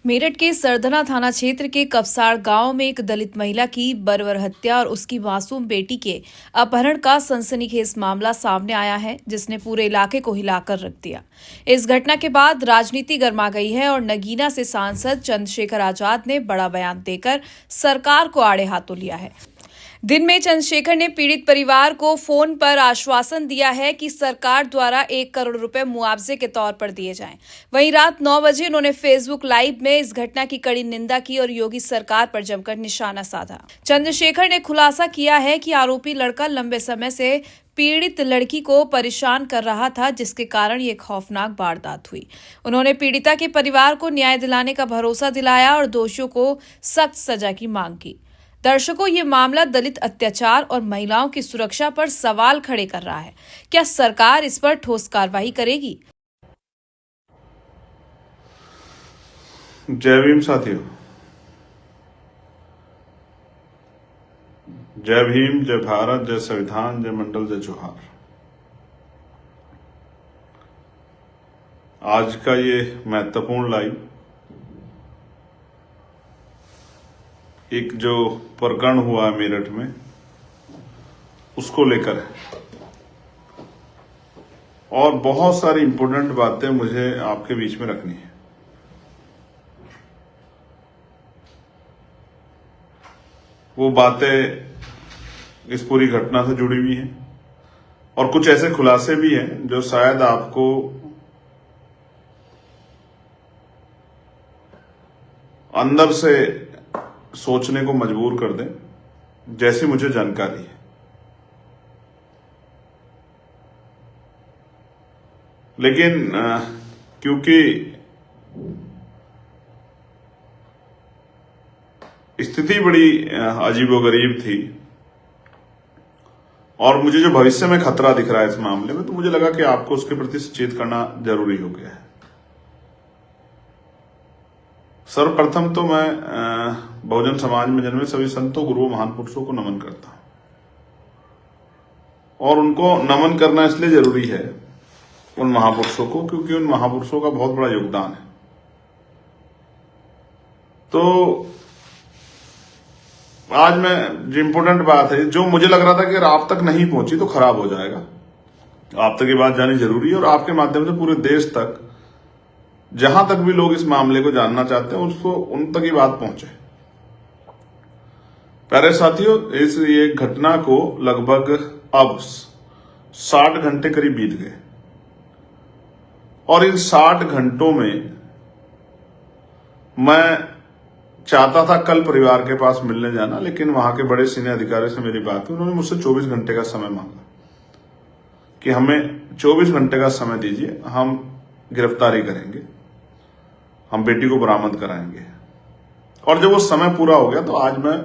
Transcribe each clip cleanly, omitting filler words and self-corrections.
मेरठ के सरधना थाना क्षेत्र के कपसाड़ गांव में एक दलित महिला की बर्बर हत्या और उसकी मासूम बेटी के अपहरण का सनसनीखेज मामला सामने आया है, जिसने पूरे इलाके को हिलाकर रख दिया। इस घटना के बाद राजनीति गर्मा गई है और नगीना से सांसद चंद्रशेखर आजाद ने बड़ा बयान देकर सरकार को आड़े हाथों लिया है। दिन में चंद्रशेखर ने पीड़ित परिवार को फोन पर आश्वासन दिया है कि सरकार द्वारा 1 करोड़ रुपए मुआवजे के तौर पर दिए जाएं। वहीं रात 9 बजे उन्होंने फेसबुक लाइव में इस घटना की कड़ी निंदा की और योगी सरकार पर जमकर निशाना साधा। चंद्रशेखर ने खुलासा किया है कि आरोपी लड़का लंबे समय से पीड़ित लड़की को परेशान कर रहा था, जिसके कारण ये खौफनाक वारदात हुई। उन्होंने पीड़िता के परिवार को न्याय दिलाने का भरोसा दिलाया और दोषियों को सख्त सजा की मांग की। दर्शकों, ये मामला दलित अत्याचार और महिलाओं की सुरक्षा पर सवाल खड़े कर रहा है। क्या सरकार इस पर ठोस कार्रवाई करेगी? जय भीम साथियों, जय भीम, जय भारत, जय संविधान, जय मंडल, जय जोहार। आज का ये महत्वपूर्ण लाइव एक जो प्रकरण हुआ है मेरठ में, उसको लेकर है और बहुत सारी इंपॉर्टेंट बातें मुझे आपके बीच में रखनी है। वो बातें इस पूरी घटना से जुड़ी हुई हैं और कुछ ऐसे खुलासे भी हैं जो शायद आपको अंदर से सोचने को मजबूर कर दें, जैसी मुझे जानकारी है। लेकिन क्योंकि स्थिति बड़ी अजीबोगरीब थी और मुझे जो भविष्य में खतरा दिख रहा है इस मामले में, तो मुझे लगा कि आपको उसके प्रति सचेत करना जरूरी हो गया है। सर्वप्रथम तो मैं बहुजन समाज में जन्मे सभी संतों, गुरुओं, महान पुरुषों को नमन करता हूं और उनको नमन करना इसलिए जरूरी है उन महापुरुषों को, क्योंकि उन महापुरुषों का बहुत बड़ा योगदान है। तो आज मैं जो इंपॉर्टेंट बात है, जो मुझे लग रहा था कि अगर आप तक नहीं पहुंची तो खराब हो जाएगा, आप तक ये बात जानी जरूरी है और आपके माध्यम से पूरे देश तक, जहां तक भी लोग इस मामले को जानना चाहते हैं, उसको उन तक ये बात पहुंचे। प्यारे साथियों, इस ये घटना को लगभग अब 60 घंटे करीब बीत गए और इन 60 घंटों में मैं चाहता था कल परिवार के पास मिलने जाना, लेकिन वहां के बड़े सीनियर अधिकारी से मेरी बात हुई। उन्होंने मुझसे 24 घंटे का समय मांगा कि हमें 24 घंटे का समय दीजिए, हम गिरफ्तारी करेंगे, हम बेटी को बरामद कराएंगे। और जब वो समय पूरा हो गया तो आज मैं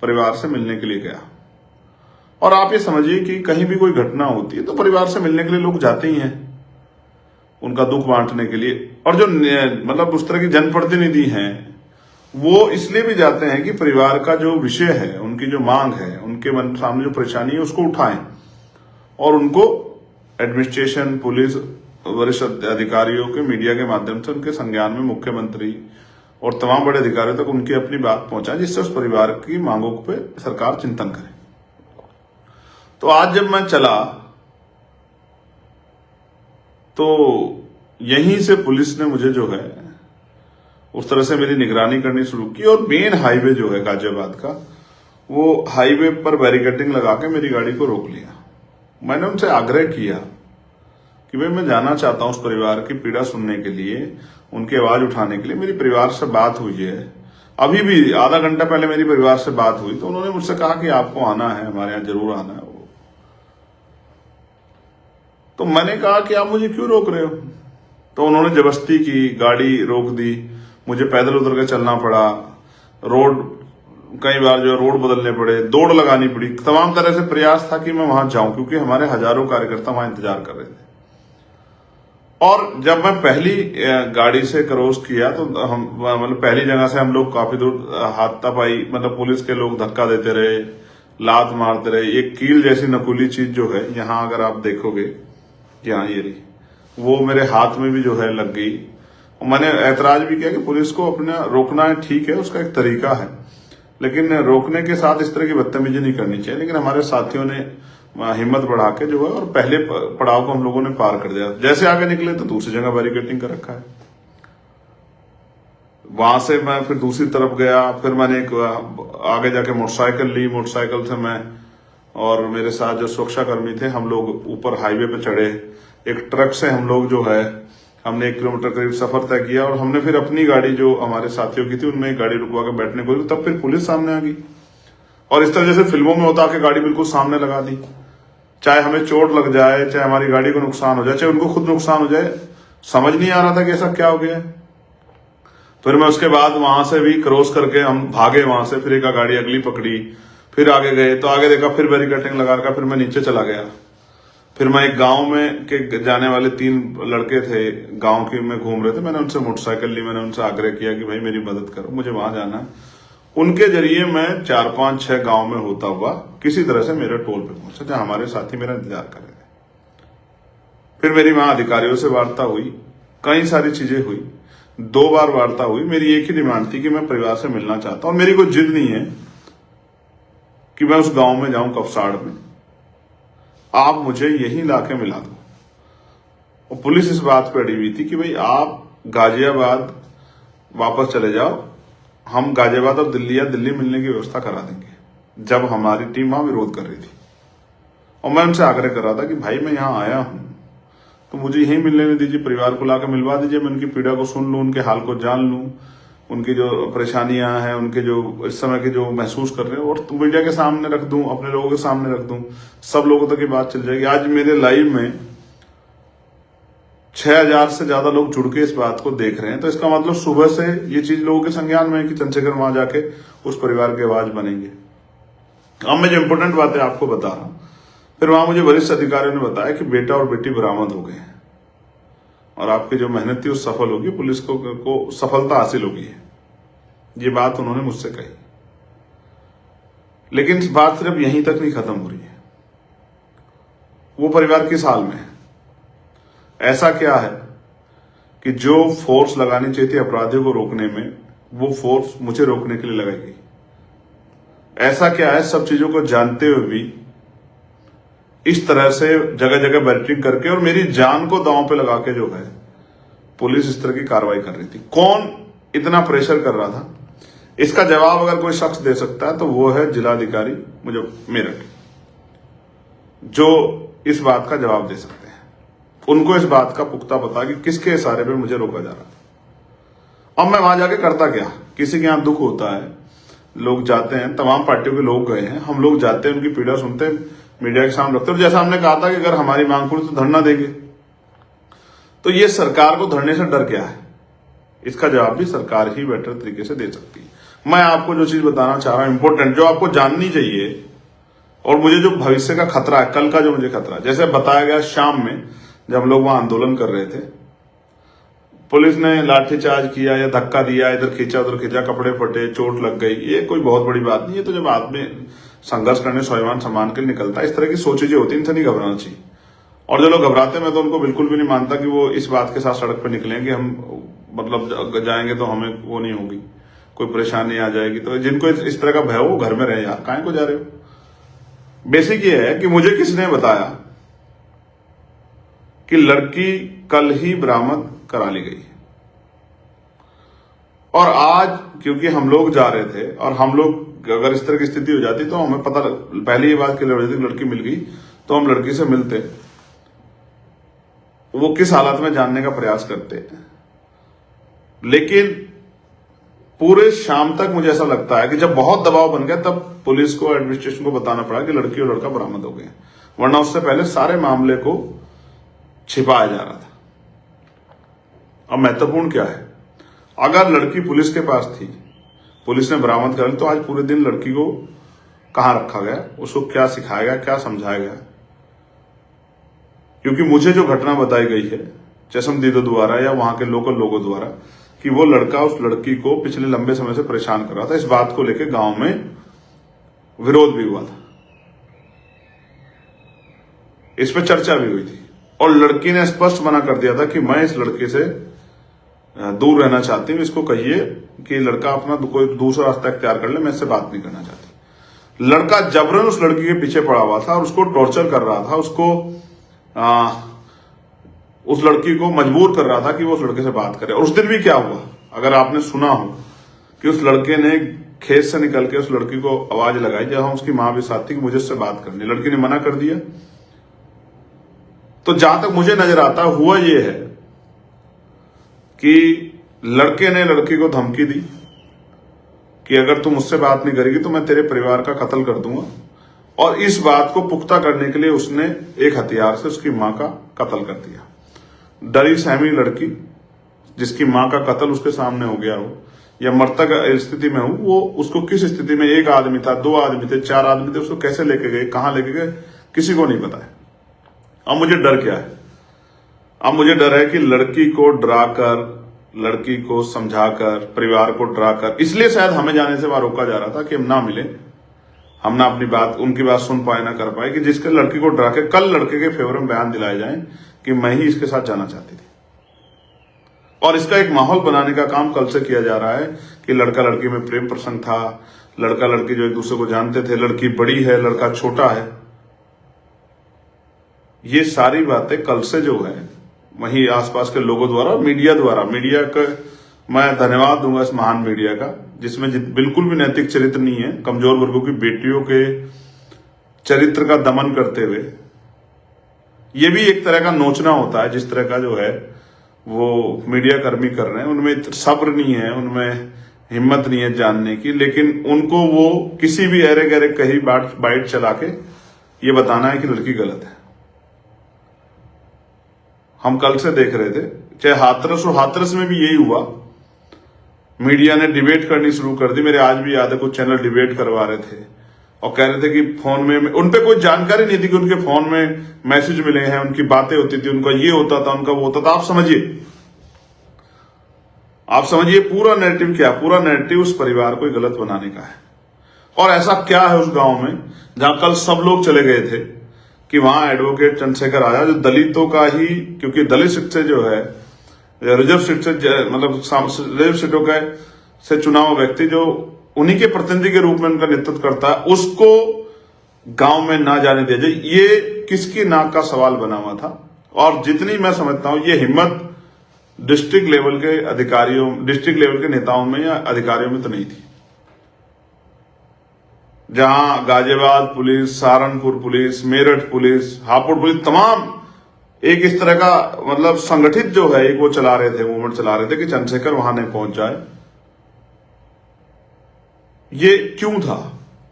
परिवार से मिलने के लिए गया। और आप ये समझिए कि कहीं भी कोई घटना होती है तो परिवार से मिलने के लिए लोग जाते ही हैं, उनका दुख बांटने के लिए। और जो मतलब उस तरह की जनप्रतिनिधि हैं, वो इसलिए भी जाते हैं कि परिवार का जो विषय है, उनकी जो मांग है, उनके मन सामने जो परेशानी है, उसको उठाएं और उनको एडमिनिस्ट्रेशन, पुलिस, वरिष्ठ अधिकारियों के, मीडिया के माध्यम से उनके संज्ञान में, मुख्यमंत्री और तमाम बड़े अधिकारियों तक उनकी अपनी बात पहुंचाए, जिससे उस परिवार की मांगों पे सरकार चिंतन करे। तो आज जब मैं चला तो यहीं से पुलिस ने मुझे जो है उस तरह से मेरी निगरानी करनी शुरू की और मेन हाईवे जो है गाजियाबाद का, वो हाईवे पर बैरिकेडिंग लगा के मेरी गाड़ी को रोक लिया। मैंने उनसे आग्रह किया कि भाई मैं जाना चाहता हूं उस परिवार की पीड़ा सुनने के लिए, उनकी आवाज उठाने के लिए। मेरी परिवार से बात हुई है, अभी भी आधा घंटा पहले मेरी परिवार से बात हुई, तो उन्होंने मुझसे कहा कि आपको आना है, हमारे यहाँ जरूर आना है। तो मैंने कहा कि आप मुझे क्यों रोक रहे हो? तो उन्होंने जबरदस्ती की, गाड़ी रोक दी, मुझे पैदल उतर के चलना पड़ा, रोड कई बार जो रोड बदलने पड़े, दौड़ लगानी पड़ी। तमाम तरह से प्रयास था कि मैं वहां जाऊं, क्योंकि हमारे हजारों कार्यकर्ता वहां इंतजार कर रहे थे। और जब मैं पहली गाड़ी से क्रॉस किया तो हम मतलब पहली जगह से हम लोग काफी दूर हाथापाई, मतलब पुलिस के लोग धक्का देते रहे, लात मारते रहे। एक कील जैसी नकुली चीज जो है यहाँ, अगर आप देखोगे, यहाँ ये रही, वो मेरे हाथ में भी जो है लग गई मैंने ऐतराज भी किया कि पुलिस को अपना रोकना है, ठीक है, उसका एक तरीका है, लेकिन रोकने के साथ इस तरह की बदतमीजी नहीं करनी चाहिए। लेकिन हमारे साथियों ने हिम्मत बढ़ा के जो है और पहले पड़ाव को हम लोगों ने पार कर दिया। जैसे आगे निकले तो दूसरी जगह बैरिकेडिंग कर रखा है, वहां से मैं फिर दूसरी तरफ गया, फिर मैंने एक आगे जाके मोटरसाइकिल ली, मोटरसाइकिल से मैं और मेरे साथ जो सुरक्षाकर्मी थे हम लोग ऊपर हाईवे पे चढ़े। एक ट्रक से हम लोग जो है हमने 1 किलोमीटर करीब सफर तय किया और हमने फिर अपनी गाड़ी जो हमारे साथियों की थी उनमें एक गाड़ी रुकवा के बैठने को, तब फिर पुलिस सामने आ गई और इस तरह जैसे फिल्मों में होता कि गाड़ी बिल्कुल सामने लगा दी, चाहे हमें चोट लग जाए, चाहे हमारी गाड़ी को नुकसान हो जाए, चाहे उनको खुद नुकसान हो जाए। समझ नहीं आ रहा था कि ऐसा क्या हो गया। फिर मैं उसके बाद वहां से भी क्रॉस करके हम भागे वहां से, फिर एक गाड़ी अगली पकड़ी, फिर आगे गए तो आगे देखा फिर बैरिकेडिंग लगा कर फिर मैं नीचे चला गया। फिर मैं एक गांव में के जाने वाले 3 लड़के थे, गांव के में घूम रहे थे, मैंने उनसे मोटरसाइकिल ली, मैंने उनसे आग्रह किया कि भाई मेरी मदद करो, मुझे वहां जाना है। उनके जरिए मैं 4, 5, 6 गांव में होता हुआ किसी तरह से मेरे टोल पे पहुंचा जहां हमारे साथी मेरा इंतजार कर रहे थे। फिर मेरी वहां अधिकारियों से वार्ता हुई, कई सारी चीजें हुई, 2 बार वार्ता हुई। मेरी एक ही डिमांड थी कि मैं परिवार से मिलना चाहता हूं, मेरी कोई जिद नहीं है कि मैं उस गांव में जाऊं कपसाड़ में, आप मुझे यही लाके मिला दो। और पुलिस इस बात पे अड़ी हुई थी कि भाई आप गाजियाबाद वापस चले जाओ, हम गाजियाबाद और दिल्ली या दिल्ली मिलने की व्यवस्था करा देंगे, जब हमारी टीम वहां विरोध कर रही थी। और मैं उनसे आग्रह कर रहा था कि भाई मैं यहां आया हूं तो मुझे यहीं मिलने दीजिए, परिवार को लाकर मिलवा दीजिए, मैं उनकी पीड़ा को सुन लूं, उनके हाल को जान लूं, उनकी जो परेशानियां हैं, उनके जो इस समय के जो महसूस कर रहे हैं, और मीडिया के सामने रख दूं, अपने लोगों के सामने रख दूं, सब लोगों तक ये बात चल जाएगी। आज मेरे लाइव में 6000 से ज्यादा लोग जुड़ के इस बात को देख रहे हैं, तो इसका मतलब सुबह से ये चीज लोगों के संज्ञान में है कि चंद्रशेखर वहां जाके उस परिवार की आवाज बनेंगे। अब मैं जो इंपोर्टेंट बातें आपको बता रहा हूं, फिर वहां मुझे वरिष्ठ अधिकारियों ने बताया कि बेटा और बेटी बरामद हो गए हैं और आपकी जो मेहनत थी वो सफल होगी, पुलिस को सफलता हासिल होगी है, ये बात उन्होंने मुझसे कही। लेकिन इस बात सिर्फ यहीं तक नहीं खत्म हो रही है, वो परिवार किस हाल में है। ऐसा क्या है कि जो फोर्स लगानी चाहिए थी अपराधियों को रोकने में, वो फोर्स मुझे रोकने के लिए लगाई गई। ऐसा क्या है, सब चीजों को जानते हुए भी इस तरह से जगह जगह बैरिकेडिंग करके और मेरी जान को दांव पे लगा के जो है पुलिस इस तरह की कार्रवाई कर रही थी। कौन इतना प्रेशर कर रहा था, इसका जवाब अगर कोई शख्स दे सकता है तो वो है जिलाधिकारी मुझे मेरठ, जो इस बात का जवाब दे सकते हैं। उनको इस बात का पुख्ता पता कि किसके इशारे पे मुझे रोका जा रहा था। अब मैं वहां जाके करता क्या, किसी के यहां दुख होता है, लोग जाते हैं, तमाम पार्टियों के लोग गए हैं, हम लोग जाते हैं, उनकी पीड़ा सुनते हैं, मीडिया के सामने रखते हैं। और जैसा हमने कहा था कि अगर हमारी मांग पूरी तो धरना देंगे, तो ये सरकार को धरने से डर क्या है, इसका जवाब भी सरकार ही बेटर तरीके से दे सकती है। मैं आपको जो चीज बताना चाह रहा हूं इंपॉर्टेंट, जो आपको जाननी चाहिए, और मुझे जो भविष्य का खतरा है, कल का जो मुझे खतरा है, जैसे बताया गया शाम में जब हम लोग वहां आंदोलन कर रहे थे, पुलिस ने लाठीचार्ज किया या धक्का दिया, इधर खींचा उधर खींचा, कपड़े फटे, चोट लग गई, ये कोई बहुत बड़ी बात नहीं है। तो जब आदमी संघर्ष करने स्वाभिमान सम्मान के लिए निकलता है, इस तरह की सोच जो होती है इनसे नहीं घबराना चाहिए। और जो लोग घबराते हैं, मैं तो उनको बिल्कुल भी नहीं मानता कि वो इस बात के साथ सड़क पर निकलेंगे, हम मतलब जाएंगे तो हमें वो नहीं होगी, कोई परेशानी आ जाएगी। तो जिनको इस तरह का भय हो वो घर में रहे यार, काहे को जा रहे हो। बेसिक ये है कि मुझे किसने बताया कि लड़की कल ही बरामद करा ली गई, और आज क्योंकि हम लोग जा रहे थे और हम लोग अगर इस तरह की स्थिति हो जाती तो हमें पता पहले ये बात क्लियर हो जाती, लड़की मिल गई तो हम लड़की से मिलते, वो किस हालत में जानने का प्रयास करते। लेकिन पूरे शाम तक मुझे ऐसा लगता है कि जब बहुत दबाव बन गया तब पुलिस को, एडमिनिस्ट्रेशन को बताना पड़ा कि लड़की और लड़का बरामद हो गए, वरना उससे पहले सारे मामले को छिपाया जा रहा था। अब महत्वपूर्ण क्या है, अगर लड़की पुलिस के पास थी, पुलिस ने बरामद कर ली, तो आज पूरे दिन लड़की को कहां रखा गया, उसको क्या सिखाया गया, क्या समझाया गया। क्योंकि मुझे जो घटना बताई गई है चशमदीदों द्वारा या वहां के लोकल लोगों द्वारा कि वो लड़का उस लड़की को पिछले लंबे समय से परेशान कर रहा था, इस बात को लेकर गांव में विरोध भी हुआ था, इस पर चर्चा भी हुई थी, और लड़की ने स्पष्ट मना कर दिया था कि मैं इस लड़के से दूर रहना चाहती हूँ, इसको कहिए कि लड़का अपना कोई दूसरा रास्ता इख्तियार कर ले, मैं इससे बात नहीं करना चाहती। लड़का जबरन उस लड़की के पीछे पड़ा हुआ था और उसको टॉर्चर कर रहा था, उसको उस लड़की को मजबूर कर रहा था कि वो उस लड़के से बात करे। और उस दिन भी क्या हुआ, अगर आपने सुना हो कि उस लड़के ने खेत से निकल के उस लड़की को आवाज लगाई, जहां उसकी मां भी साथ थी, कि मुझे इससे बात करनी। लड़की ने मना कर दिया। तो जहां तक मुझे नजर आता हुआ ये है कि लड़के ने लड़की को धमकी दी कि अगर तुम मुझसे बात नहीं करेगी तो मैं तेरे परिवार का कत्ल कर दूंगा। और इस बात को पुख्ता करने के लिए उसने एक हथियार से उसकी मां का कत्ल कर दिया। डरी सहमी लड़की, जिसकी मां का कत्ल उसके सामने हो गया हो या मृतक स्थिति में हो, वो उसको किस स्थिति में, एक आदमी था, 2 आदमी थे, 4 आदमी थे, उसको कैसे लेके गए, कहां लेके गए, किसी को नहीं पता है। अब मुझे डर क्या है? अब मुझे डर है कि लड़की को डराकर, लड़की को समझाकर, परिवार को डराकर, इसलिए शायद हमें जाने से वहां रोका जा रहा था कि हम ना मिले, हम ना अपनी बात, उनकी बात सुन पाए, ना कर पाए, कि जिसके लड़की को डरा के कल लड़के के फेवर में बयान दिलाए जाए कि मैं ही इसके साथ जाना चाहती थी। और इसका एक माहौल बनाने का काम कल से किया जा रहा है कि लड़का लड़की में प्रेम प्रसंग था, लड़का लड़की जो एक दूसरे को जानते थे, लड़की बड़ी है, लड़का छोटा है। ये सारी बातें कल से जो है वहीं आसपास के लोगों द्वारा, मीडिया का मैं धन्यवाद दूंगा, इस महान मीडिया का, जिसमें बिल्कुल भी नैतिक चरित्र नहीं है, कमजोर वर्गों की बेटियों के चरित्र का दमन करते हुए। ये भी एक तरह का नोचना होता है, जिस तरह का जो है वो मीडिया कर्मी कर रहे हैं। उनमें सब्र नहीं है, उनमें हिम्मत नहीं है जानने की, लेकिन उनको वो किसी भी अरे गहरे कहीं बाइट चला के ये बताना है कि लड़की गलत है। हम कल से देख रहे थे, चाहे हाथरस हो, हाथरस में भी यही हुआ। मीडिया ने डिबेट करनी शुरू कर दी। मेरे आज भी याद है, कुछ चैनल डिबेट करवा रहे थे और कह रहे थे कि फोन में, उनपे कोई जानकारी नहीं थी कि उनके फोन में मैसेज मिले हैं, उनकी बातें होती थी, उनका ये होता था, उनका वो होता था। आप समझिए पूरा नैरेटिव क्या, पूरा नैरेटिव उस परिवार को गलत बनाने का है। और ऐसा क्या है उस गांव में जहां कल सब लोग चले गए थे कि वहां एडवोकेट चंद्रशेखर आजाद, जो दलितों का ही, क्योंकि दलित सीट से जो है, रिजर्व सीट से, मतलब रिजर्व सीटों का से चुना हुआ व्यक्ति जो उन्हीं के प्रतिनिधि के रूप में उनका नेतृत्व करता है, उसको गांव में ना जाने दिया जाए, ये किसकी नाक का सवाल बना हुआ था। और जितनी मैं समझता हूं, ये हिम्मत डिस्ट्रिक्ट लेवल के अधिकारियों, डिस्ट्रिक्ट लेवल के नेताओं में या अधिकारियों में तो नहीं थी। जहां Ghaziabad police, Saharanpur police, Meerut police, Hapur police, तमाम एक इस तरह का मतलब संगठित जो है एक वो चला रहे थे, मूवमेंट चला रहे थे कि चंद्रशेखर वहां नहीं पहुंच जाए। ये क्यों था?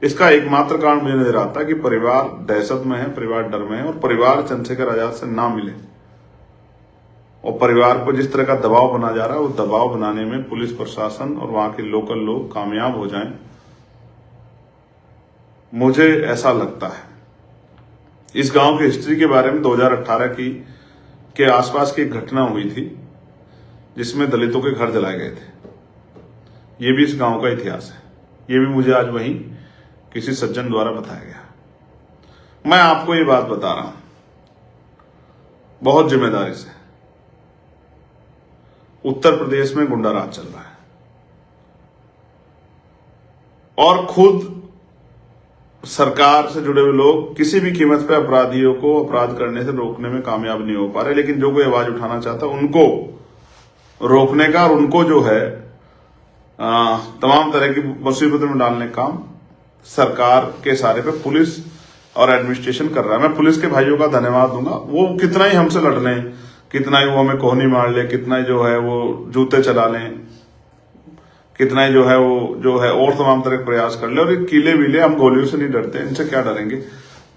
इसका एकमात्र कारण मुझे नजर आता है कि परिवार दहशत में है, परिवार डर में है, और परिवार चंद्रशेखर आजाद से ना मिले, और परिवार पर जिस तरह का दबाव बना जा रहा है, वो दबाव बनाने में पुलिस प्रशासन और वहां के लोकल लोग कामयाब हो जाएं, मुझे ऐसा लगता है। इस गांव की हिस्ट्री के बारे में 2018 के आसपास की एक घटना हुई थी जिसमें दलितों के घर जलाए गए थे। ये भी इस गांव का इतिहास है। ये भी मुझे आज वहीं किसी सज्जन द्वारा बताया गया। मैं आपको ये बात बता रहा हूं बहुत जिम्मेदारी से। उत्तर प्रदेश में गुंडा राज चल रहा है और खुद सरकार से जुड़े हुए लोग किसी भी कीमत पे अपराधियों को अपराध करने से रोकने में कामयाब नहीं हो पा रहे। लेकिन जो कोई आवाज उठाना चाहता है उनको रोकने का और उनको जो है तमाम तरह की मुसीबतों में डालने का काम सरकार के इशारे पे पुलिस और एडमिनिस्ट्रेशन कर रहा है। मैं पुलिस के भाइयों का धन्यवाद दूंगा। वो कितना ही हमसे लड़ लें, कितना ही वो हमें कोहनी मार ले, कितना ही जो है वो जूते चला लें, कितना ही जो है और तमाम तरह के प्रयास कर ले, और ये कीले वीले, हम गोलियों से नहीं डरते, इनसे क्या डरेंगे।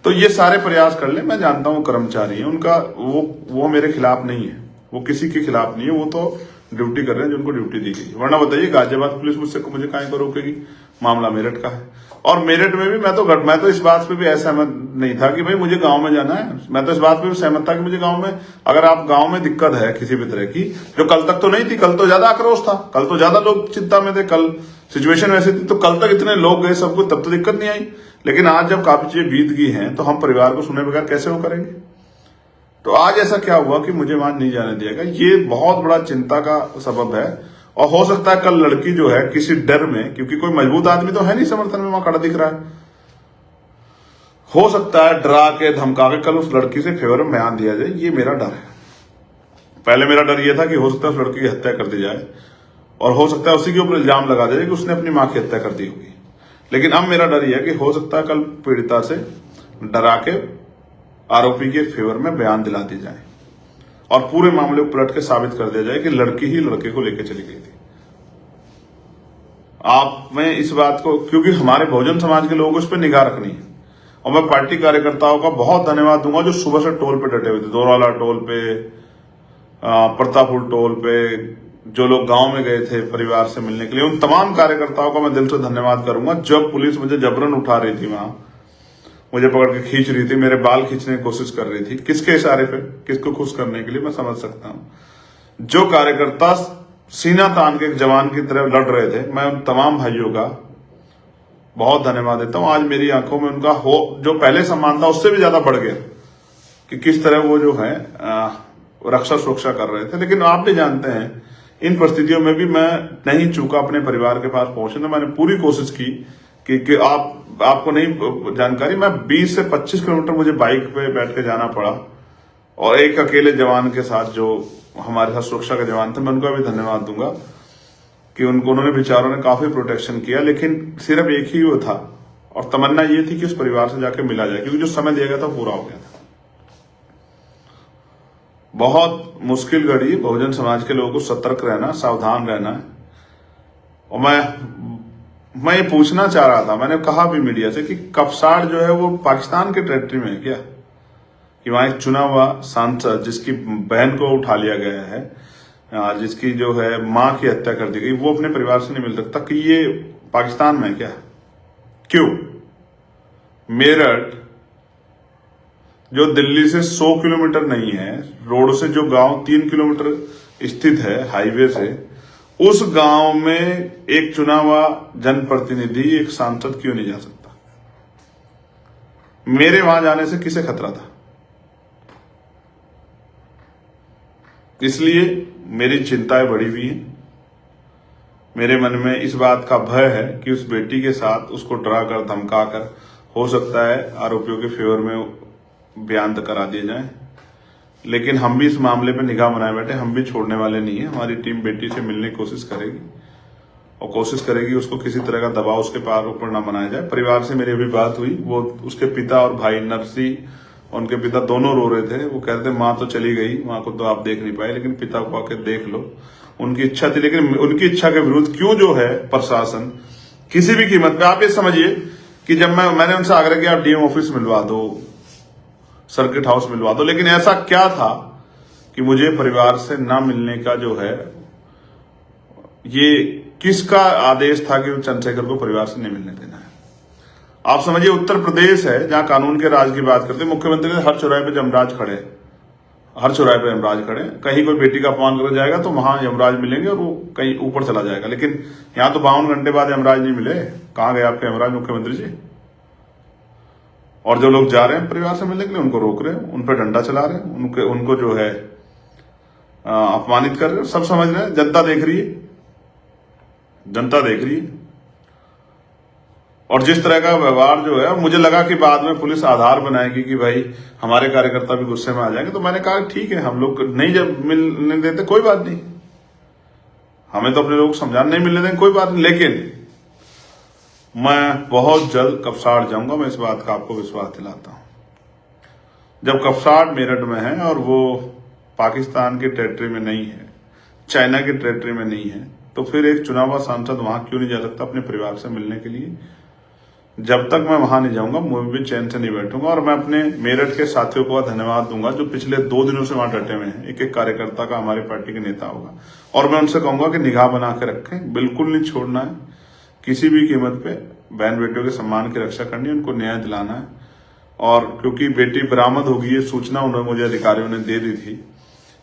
तो ये सारे प्रयास कर ले। मैं जानता हूँ कर्मचारी है उनका, वो मेरे खिलाफ नहीं है, वो किसी के खिलाफ नहीं है, वो तो ड्यूटी कर रहे हैं जिनको ड्यूटी दी गई। वरना बताइए गाजियाबाद पुलिस मुझे काहे को रोकेगी? मामला मेरठ का है, और मेरठ में भी मैं तो इस बात पे भी असहमत नहीं था कि भाई मुझे गांव में जाना है। मैं तो इस बात पे भी सहमत था कि मुझे गांव में, अगर आप गांव में दिक्कत है किसी भी तरह की, जो कल तक तो नहीं थी, कल तो ज्यादा आक्रोश था, कल तो ज्यादा लोग चिंता में थे, कल सिचुएशन वैसी थी, तो कल तक इतने लोग गए सबको, तब तो दिक्कत नहीं आई। लेकिन आज जब काफी चीजें बीत गई हैं तो हम परिवार को सुने बगैर कैसे वो करेंगे? तो आज ऐसा क्या हुआ कि मुझे वहां नहीं जाने दिया गया। ये बहुत बड़ा चिंता का सबब है। और हो सकता है कल लड़की जो है किसी डर में, क्योंकि कोई मजबूत आदमी तो है नहीं समर्थन में वहां खड़ा दिख रहा है, हो सकता है डरा के धमका के कल उस लड़की से फेवर में बयान दिया जाए। ये मेरा डर है। पहले मेरा डर यह था कि हो सकता है उस लड़की की हत्या कर दी जाए और हो सकता है उसी के ऊपर इल्जाम लगा दिया जाए कि उसने अपनी मां की हत्या कर दी होगी। लेकिन अब मेरा डर यह है कि हो सकता है कल पीड़िता से डरा के आरोपी के फेवर में बयान दिला दी जाए और पूरे मामले को पलट के साबित कर दिया जाए कि लड़की ही लड़के को लेकर चली गई थी। आप में इस बात को, क्योंकि हमारे बहुजन समाज के लोगों को इस पर निगाह रखनी है और मैं पार्टी कार्यकर्ताओं का बहुत धन्यवाद दूंगा जो सुबह से टोल पे डटे हुए थे, दोराला टोल पे, प्रतापपुर टोल पे, जो लोग गांव में गए थे परिवार से मिलने के लिए, उन तमाम कार्यकर्ताओं का मैं दिल से धन्यवाद करूंगा। जब पुलिस मुझे जबरन उठा रही थी, वहां मुझे पकड़ के खींच रही थी, मेरे बाल खींचने की कोशिश कर रही थी, किसके इशारे पे, किसको खुश करने के लिए, मैं समझ सकता हूं। जो कार्यकर्ता सीना तान के एक जवान की तरह लड़ रहे थे, मैं उन तमाम भाइयों का बहुत धन्यवाद देता हूं। आज मेरी आंखों में उनका जो पहले सम्मान था उससे भी ज्यादा बढ़ गया कि किस तरह वो जो है रक्षा सुरक्षा कर रहे थे। लेकिन आप भी जानते हैं इन परिस्थितियों में भी मैं नहीं चूका अपने परिवार के पास पहुंचने। मैंने पूरी कोशिश की कि आपको नहीं जानकारी, मैं 20 से 25 किलोमीटर मुझे बाइक पे बैठ के जाना पड़ा और एक अकेले जवान के साथ जो हमारे साथ सुरक्षा के जवान थे, मैं उनका भी धन्यवाद दूंगा कि उन्होंने बेचारों ने काफी प्रोटेक्शन किया। लेकिन सिर्फ एक ही वो था और तमन्ना ये थी कि उस परिवार से जाके मिला जाए, क्योंकि जो समय दिया गया था पूरा हो गया था। बहुत मुश्किल घड़ी, बहुजन समाज के लोगों को सतर्क रहना, सावधान रहना है। और मैं ये पूछना चाह रहा था, मैंने कहा भी मीडिया से कि कपसाड़ जो है वो पाकिस्तान के टेरिटरी में है क्या? कि वहां एक चुना हुआ सांसद जिसकी बहन को उठा लिया गया है, जिसकी जो है मां की हत्या कर दी गई, वो अपने परिवार से नहीं मिल सकता, कि ये पाकिस्तान में है क्या? क्यों? मेरठ जो दिल्ली से 100 किलोमीटर नहीं है, रोड से जो गांव 3 किलोमीटर स्थित है हाईवे से, उस गांव में एक चुना हुआ जनप्रतिनिधि, एक सांसद क्यों नहीं जा सकता? मेरे वहां जाने से किसे खतरा था? इसलिए मेरी चिंताएं बढ़ी हुई हैं। मेरे मन में इस बात का भय है कि उस बेटी के साथ उसको डरा कर धमका कर हो सकता है आरोपियों के फेवर में बयान करा दिए जाए। लेकिन हम भी इस मामले पे निगाह बनाए बैठे, हम भी छोड़ने वाले नहीं है। हमारी टीम बेटी से मिलने की कोशिश करेगी और कोशिश करेगी उसको किसी तरह का दबाव उसके पार ऊपर न बनाया जाए। परिवार से मेरी अभी बात हुई, वो उसके पिता और भाई नरसी, उनके पिता दोनों रो रहे थे। वो कहते थे माँ तो चली गई, माँ को तो आप देख नहीं पाए, लेकिन पिता को आके देख लो। उनकी इच्छा थी, लेकिन उनकी इच्छा के विरुद्ध क्यों जो है प्रशासन किसी भी कीमत पे, आप ये समझिए कि जब मैंने उनसे आग्रह किया आप डीएम ऑफिस मिलवा दो, सर्किट हाउस मिलवा दो, लेकिन ऐसा क्या था कि मुझे परिवार से ना मिलने का जो है, ये किसका आदेश था कि चंद्रशेखर को परिवार से नहीं मिलने देना है? आप समझिए उत्तर प्रदेश है जहां कानून के राज की बात करते हैं, मुख्यमंत्री हर चौराहे पे यमराज खड़े, हर चौराहे पे यमराज खड़े। कहीं कोई बेटी का अपमान कर जाएगा तो वहां यमराज मिलेंगे और वो कहीं ऊपर चला जाएगा। लेकिन यहां तो 52 घंटे बाद यमराज नहीं मिले। कहां गए आपके यमराज मुख्यमंत्री जी? और जो लोग जा रहे हैं परिवार से मिलने के लिए, उनको रोक रहे हैं, उन पर डंडा चला रहे हैं, उनको जो है अपमानित कर रहे हैं। सब समझ रहे हैं, जनता देख रही है, जनता देख रही है। और जिस तरह का व्यवहार जो है, मुझे लगा कि बाद में पुलिस आधार बनाएगी कि भाई हमारे कार्यकर्ता भी गुस्से में आ जाएंगे, तो मैंने कहा ठीक है, हम लोग नहीं जब मिलने देते कोई बात नहीं, हमें तो अपने लोग समझाने नहीं मिलने देंगे, कोई बात नहीं। लेकिन मैं बहुत जल्द कपसाड़ जाऊंगा, मैं इस बात का आपको विश्वास दिलाता हूं। जब कपसाड़ मेरठ में है और वो पाकिस्तान के टेरिटरी में नहीं है, चाइना के टेरिटरी में नहीं है, तो फिर एक चुना हुआ सांसद वहां क्यों नहीं जा सकता अपने परिवार से मिलने के लिए? जब तक मैं वहां नहीं जाऊंगा मैं भी चैन से नहीं बैठूंगा। और मैं अपने मेरठ के साथियों को धन्यवाद दूंगा जो पिछले 2 दिनों से वहां डटे हुए हैं। एक एक कार्यकर्ता का हमारी पार्टी के नेता होगा और मैं उनसे कहूंगा कि निगाह बना के रखें, बिल्कुल नहीं छोड़ना है। किसी भी कीमत पे बहन बेटियों के सम्मान की रक्षा करनी है, उनको न्याय दिलाना है। और क्योंकि बेटी बरामद होगी ये सूचना उन्होंने मुझे अधिकारियों ने दे दी थी,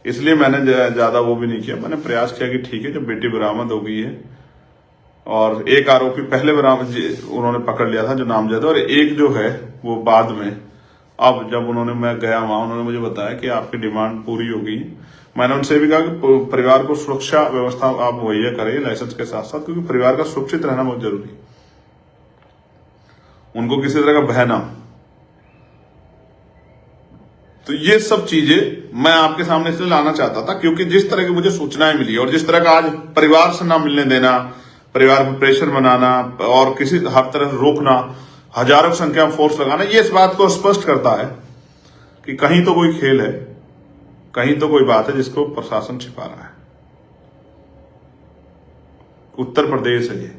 इसलिए मैंने ज्यादा वो भी नहीं किया। मैंने प्रयास किया कि ठीक है, जब बेटी बरामद हो गई है और एक आरोपी पहले बरामद उन्होंने पकड़ लिया था जो नामजद है, और एक जो है वो बाद में अब जब मैं गया वहां, उन्होंने मुझे बताया कि आपकी डिमांड पूरी हो गई। मैंने उनसे भी कहा कि परिवार को सुरक्षा व्यवस्था आप मुहैया करें लाइसेंस के साथ साथ, क्योंकि परिवार का सुरक्षित रहना बहुत जरूरी है, उनको किसी तरह का भय ना हो। तो ये सब चीजें मैं आपके सामने इसलिए लाना चाहता था क्योंकि जिस तरह की मुझे सूचनाएं मिली और जिस तरह का आज परिवार से ना मिलने देना, परिवार पर प्रेशर बनाना और किसी हर तरह रोकना, हजारों की संख्या में फोर्स लगाना, ये इस बात को स्पष्ट करता है कि कहीं तो कोई खेल है, कहीं तो कोई बात है जिसको प्रशासन छिपा रहा है। उत्तर प्रदेश है ये।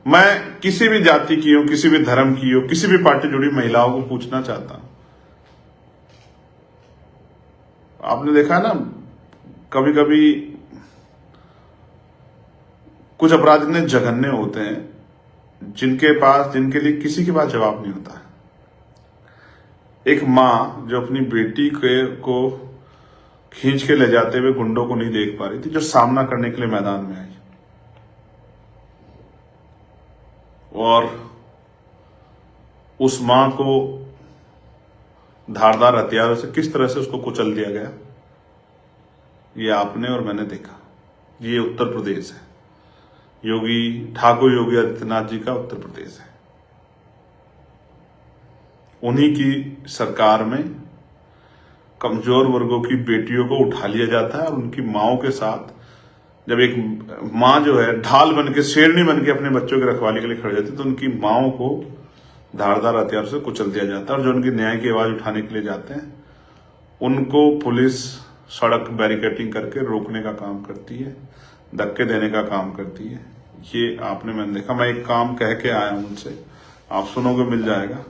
मैं किसी भी जाति की हो, किसी भी धर्म की हो, किसी भी पार्टी जुड़ी महिलाओं को पूछना चाहता हूं, आपने देखा है ना, कभी कभी कुछ अपराध इतने जघन्य होते हैं जिनके लिए किसी के पास जवाब नहीं होता। एक मां जो अपनी बेटी को खींच के ले जाते हुए गुंडों को नहीं देख पा रही थी, जो सामना करने के लिए मैदान में आई, और उस मां को धारदार हथियारों से किस तरह से उसको कुचल दिया गया, ये आपने और मैंने देखा। ये उत्तर प्रदेश है, ठाकुर योगी आदित्यनाथ जी का उत्तर प्रदेश है। उन्हीं की सरकार में कमजोर वर्गों की बेटियों को उठा लिया जाता है और उनकी माओं के साथ, जब एक मां जो है ढाल बन के, शेरनी बन के अपने बच्चों की रखवाली के लिए खड़ी जाती है, तो उनकी माओं को धारदार हथियार से कुचल दिया जाता है। और जो उनकी न्याय की आवाज उठाने के लिए जाते हैं, उनको पुलिस सड़क बैरिकेडिंग करके रोकने का काम करती है, धक्के देने का काम करती है। ये आपने मैंने देखा। मैं एक काम कह के आया हूं उनसे, आप सुनोगे मिल जाएगा,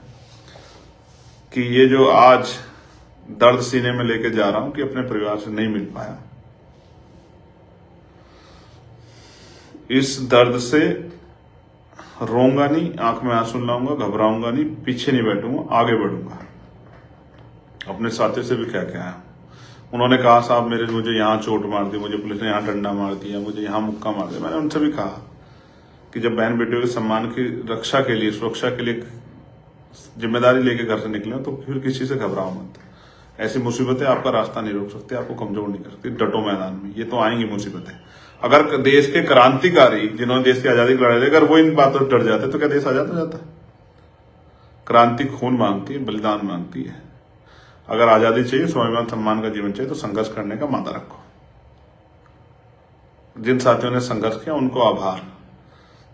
कि ये जो आज दर्द सीने में लेके जा रहा हूं कि अपने परिवार से नहीं मिल पाया, इस दर्द से रोऊंगा नहीं, आंख में आंसू लाऊंगा, घबराऊंगा नहीं, पीछे नहीं बैठूंगा, आगे बढ़ूंगा। अपने साथी से भी कह के आया। उन्होंने कहा साहब मुझे यहाँ चोट मार दी, मुझे पुलिस ने यहाँ डंडा मार दिया, मुझे यहाँ मुक्का मार दिया। मैंने उनसे भी कहा कि जब बहन बेटियों के सम्मान की रक्षा के लिए, सुरक्षा के लिए जिम्मेदारी लेके घर से निकले तो फिर किसी से घबराओ मत। ऐसी मुसीबतें आपका रास्ता नहीं रोक सकती, आपको कमजोर नहीं कर सकती। डटो मैदान में, ये तो आएंगी मुसीबतें। अगर देश के क्रांतिकारी जिन्होंने देश की आजादी की लड़ाई, अगर वो इन बातों से डर जाते तो क्या देश आजाद हो जाता? क्रांति खून मांगती है, बलिदान मांगती है। अगर आजादी चाहिए, स्वाभिमान सम्मान का जीवन चाहिए, तो संघर्ष करने का मादा रखो। जिन साथियों ने संघर्ष किया उनको आभार।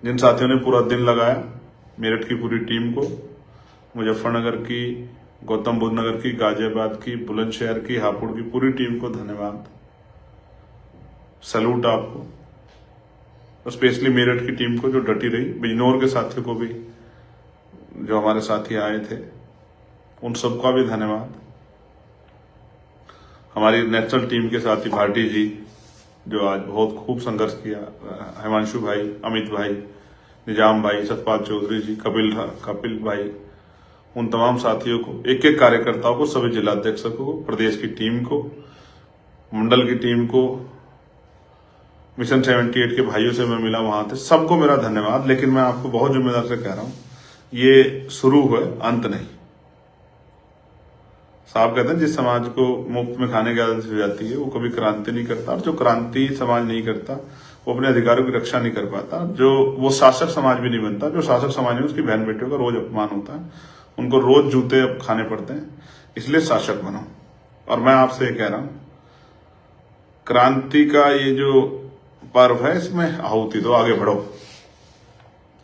जिन साथियों ने पूरा दिन लगाया, मेरठ की पूरी टीम को, मुजफ्फरनगर की, गौतम बुद्ध नगर की, गाजियाबाद की, बुलंदशहर की, हापुड़ की पूरी टीम को धन्यवाद, सैल्यूट आपको। स्पेशली मेरठ की टीम को जो डटी रही, बिजनौर के साथियों को भी, जो हमारे साथी आए थे, उन सबका भी धन्यवाद। हमारी नेशनल टीम के साथी भाटी जी, जो आज बहुत खूब संघर्ष किया, हिमांशु भाई, अमित भाई, निजाम भाई, सतपाल चौधरी जी, कपिल भाई, उन तमाम साथियों को, एक एक कार्यकर्ताओं को, सभी जिलाध्यक्षों को, प्रदेश की टीम को, मंडल की टीम को, मिशन 78 के भाइयों से मैं मिला, वहां थे, सबको मेरा धन्यवाद। लेकिन मैं आपको बहुत जिम्मेदार से कह रहा हूं, ये शुरू है, अंत नहीं। साहब कहते हैं जिस समाज को मुफ्त में खाने की आदत हो जाती है वो कभी क्रांति नहीं करता, और जो क्रांति समाज नहीं करता वो अपने अधिकारों की रक्षा नहीं कर पाता, वो शासक समाज भी नहीं बनता। जो शासक समाज है उसकी बहन बेटियों का रोज अपमान होता है, उनको रोज जूते अब खाने पड़ते हैं, इसलिए शासक बनो। और मैं आपसे ये कह रहा हूं, क्रांति का ये जो पर्व है, इसमें आहुति दो, आगे बढ़ो,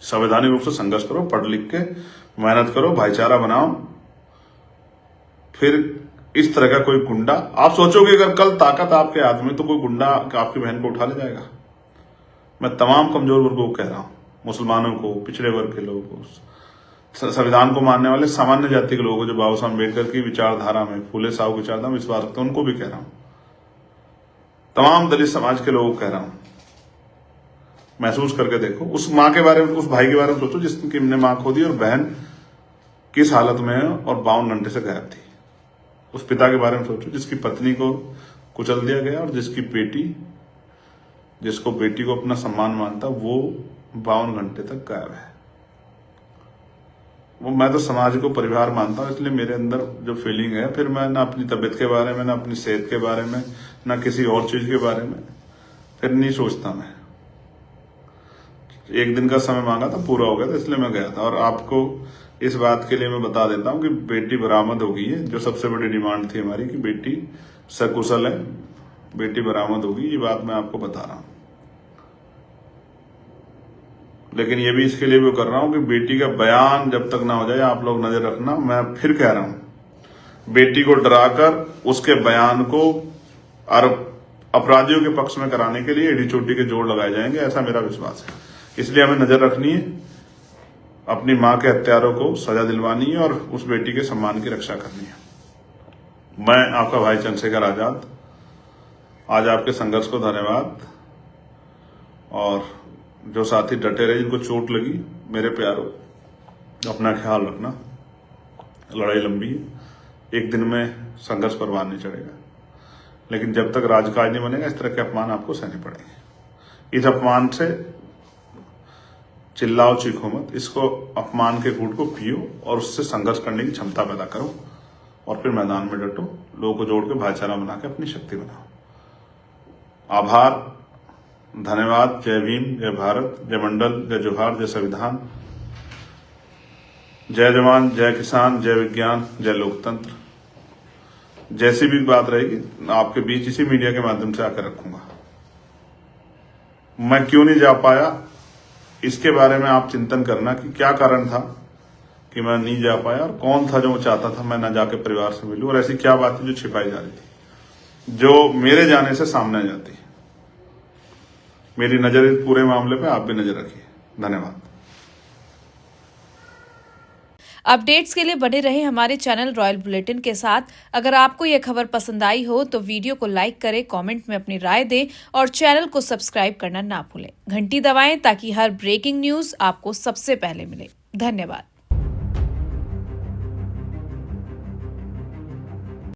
संवैधानिक रूप से संघर्ष करो, पढ़ लिख के मेहनत करो, भाईचारा बनाओ। फिर इस तरह का कोई गुंडा, आप सोचोगे अगर कल ताकत आपके हाथ में, तो कोई गुंडा आपकी बहन को उठा ले जाएगा। मैं तमाम कमजोर वर्गों को कह रहा हूं, मुसलमानों को, पिछड़े वर्ग के लोगों को, संविधान को मानने वाले सामान्य जाति के लोगों को, जो बाबा साहब अम्बेडकर की विचारधारा में, फूले साहब की विचारधारा में विश्वास रखते हैं, उनको भी कह रहा हूं, तमाम दलित समाज के लोगों को कह रहा हूं, महसूस करके देखो। उस मां के बारे में, उस भाई के बारे में सोचो जिसकी ने मां खो दी और बहन किस हालत में है और 52 घंटे से गायब थी। उस पिता के बारे में सोचो जिसकी पत्नी को कुचल दिया गया और जिसको बेटी को अपना सम्मान मानता, वो 52 घंटे तक गायब है। वो मैं तो समाज को परिवार मानता हूँ, इसलिए मेरे अंदर जो फीलिंग है, फिर मैं ना अपनी तबीयत के बारे में, ना अपनी सेहत के बारे में, ना किसी और चीज के बारे में फिर नहीं सोचता। मैं एक दिन का समय मांगा था, पूरा हो गया था, इसलिए मैं गया था। और आपको इस बात के लिए मैं बता देता हूँ कि बेटी बरामद हो गई है। जो सबसे बड़ी डिमांड थी हमारी कि बेटी सकुशल है, बेटी बरामद होगी, ये बात मैं आपको बता रहा हूँ। लेकिन ये भी इसके लिए भी कर रहा हूं कि बेटी का बयान जब तक ना हो जाए, आप लोग नजर रखना। मैं फिर कह रहा हूं, बेटी को डराकर उसके बयान को अपराधियों के पक्ष में कराने के लिए एड़ी चोटी के जोड़ लगाए जाएंगे, ऐसा मेरा विश्वास है। इसलिए हमें नजर रखनी है, अपनी मां के हत्यारों को सजा दिलवानी है और उस बेटी के सम्मान की रक्षा करनी है। मैं आपका भाई चंद्रशेखर आजाद, आज आपके संघर्ष को धन्यवाद। और जो साथी डटे रहे, जिनको चोट लगी, मेरे प्यारों, अपना ख्याल रखना। लड़ाई लंबी है, एक दिन में संघर्ष परवान नहीं चढ़ेगा, लेकिन जब तक राजकाज नहीं बनेगा, इस तरह के अपमान आपको सहने पड़ेंगे। इस अपमान से चिल्लाओ, चीखो मत, इसको अपमान के घूंट को पियो और उससे संघर्ष करने की क्षमता पैदा करो और फिर मैदान में डटो, लोगों को जोड़ के भाईचारा बना के अपनी शक्ति बनाओ। आभार, धन्यवाद। जय भीम, जय भारत, जय मंडल, जय जोहार, जय संविधान, जय जवान, जय किसान, जय विज्ञान, जय लोकतंत्र। जैसी भी बात रहेगी आपके बीच इसी मीडिया के माध्यम से आकर रखूंगा। मैं क्यों नहीं जा पाया, इसके बारे में आप चिंतन करना कि क्या कारण था कि मैं नहीं जा पाया और कौन था जो चाहता था मैं ना जाके परिवार से मिलूं, और ऐसी क्या बात थी जो छिपाई जा रही थी, जो मेरे जाने से सामने आ जाती। मेरी नजर इस पूरे मामले पे आप भी नजर रखिए। धन्यवाद। अपडेट्स के लिए बने रहे हमारे चैनल रॉयल बुलेटिन के साथ। अगर आपको यह खबर पसंद आई हो तो वीडियो को लाइक करें, कमेंट में अपनी राय दें और चैनल को सब्सक्राइब करना ना भूलें। घंटी दबाएं ताकि हर ब्रेकिंग न्यूज आपको सबसे पहले मिले। धन्यवाद।